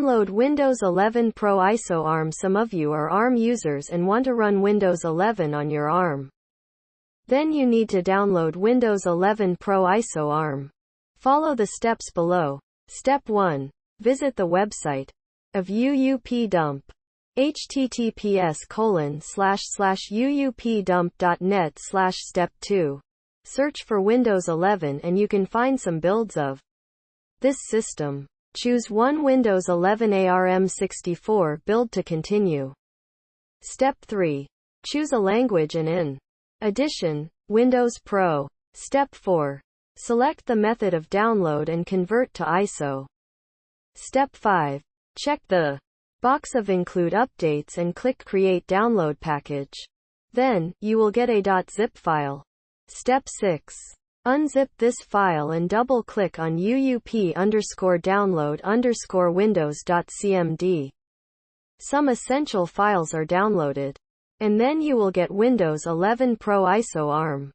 Download Windows 11 Pro ISO ARM. Some of you are ARM users and want to run Windows 11 on your ARM. Then you need to download Windows 11 Pro ISO ARM. Follow the steps below. Step 1. Visit the website of UUPDump. https://uupdump.net/step 2. Search for Windows 11 and you can find some builds of this system. Choose one Windows 11 ARM64 build to continue. Step 3. Choose a language and in addition, Windows Pro. Step 4. Select the method of download and convert to ISO. Step 5. Check the box of Include Updates and click Create Download Package. Then, you will get a .zip file. Step 6. Unzip this file and double-click on uup_download_windows.cmd. Some essential files are downloaded. And then you will get Windows 11 Pro ISO ARM.